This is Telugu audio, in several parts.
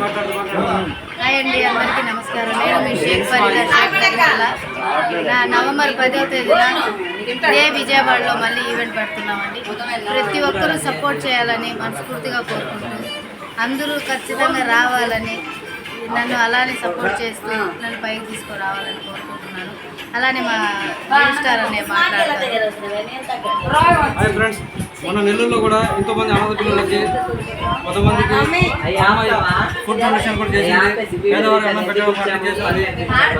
హాయ్ అండి, అందరికీ నమస్కారం. నేను మీ షేక్ ఫరీదా నవంబర్ 10వ తేదీన ఇదే విజయవాడలో మళ్ళీ ఈవెంట్ పెడుతున్నామండి. ప్రతి ఒక్కరూ సపోర్ట్ చేయాలని మనస్ఫూర్తిగా కోరుకుంటున్నాను. అందరూ ఖచ్చితంగా రావాలని, నన్ను అలానే సపోర్ట్ చేస్తూ నన్ను పైకి తీసుకురావాలని కోరుకుంటున్నాను. అలానే మా స్టార్ అనే మాట్లాడతారు. మన నెల్లూరులో కూడా ఎంతోమంది అనాథ పిల్లలకి కొంతమందికి ఫుడ్ డొనేషన్ కూడా చేసింది, పేదవారు అన్నం పెట్టడం చేసింది.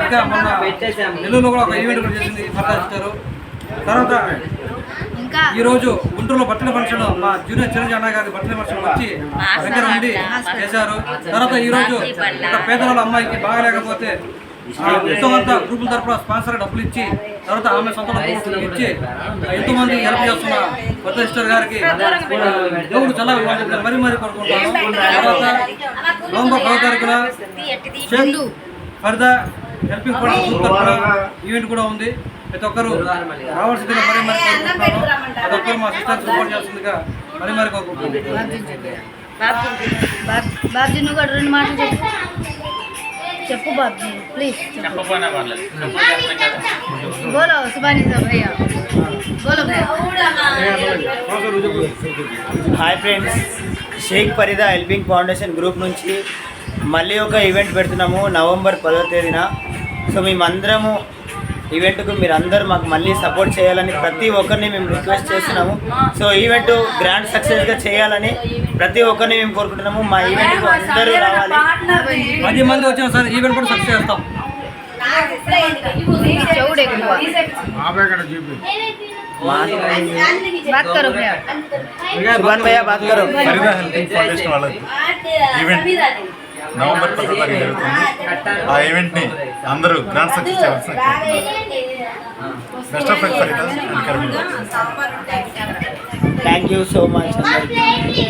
ఇంకా మొన్న నెల్లూరులో కూడా ఒక ఈవెంట్ కూడా చేసింది, ఇస్తారు. తర్వాత ఈరోజు గుంటూరులో బట్టల ఫంక్షన్ మా జూనియర్ చిరంజీవి అన్న గారి బట్టల ఫంక్షన్ వచ్చి దగ్గర ఉండి చేశారు. తర్వాత ఈరోజు ఒక పేదవాళ్ళ అమ్మాయికి బాగలేకపోతే ఎంతోమంతా గ్రూపుల తరఫున స్పాన్సర్ డబ్బులు ఇచ్చి, తర్వాత ఆమె సొంత డబ్బులు ఇచ్చి ఎంతోమంది హెల్ప్ చేస్తున్న కొత్త సిస్టర్ గారికి దేవుడు చాలా మరీ మరీ కోరుకుంటాను. తర్వాత నవంబర్ 10వ తారీఖున షేక్ ఫరీదా హెల్పింగ్ ఫండ్ తరఫున ఈవెంట్ కూడా ఉంది. ప్రతి ఒక్కరు రావాల్సిందిగా మరీ మరీ కోరుకుంటున్నాను. ప్రతి ఒక్కరు మా సిస్టర్ సపోర్ట్ చేస్తుందిగా మరీ మరీ కోరుకుంటున్నాను. బాబ్జీ నువ్వు కూడా 2 మాటలు చెప్పు బాబ్జీ ప్లీజ్. బోలో సుబానీ భయ్యా, బోలో భయ్యా. Hi friends, Sheikh Farida helping foundation group నుంచి మళ్ళీ ఒక ఈవెంట్ పెడుతున్నాము నవంబర్ 10వ తేదీన. సో మేమందరము ఈవెంట్కు మీరందరూ మాకు మళ్ళీ సపోర్ట్ చేయాలని ప్రతి ఒక్కరిని మేము రిక్వెస్ట్ చేస్తున్నాము. సో ఈవెంట్ గ్రాండ్ సక్సెస్గా చేయాలని ప్రతి ఒక్కరిని మేము కోరుకుంటున్నాము. మా ఈవెంట్కు అందరూ రావాలి. 10 మంది వచ్చిన సార్ ఈవెంట్ కూడా సక్సెస్ చేస్తాం. ఫరీదా హెల్పింగ్ ఫౌండేషన్ వాళ్ళకి ఈవెంట్ నవంబర్ 10వ తారీఖు జరుగుతుంది. ఆ ఈవెంట్ని అందరూ గ్రాండ్ సక్సెస్ చేయాల్సిన best of luck Farida and Karmila. Thank you so much. అందరికీ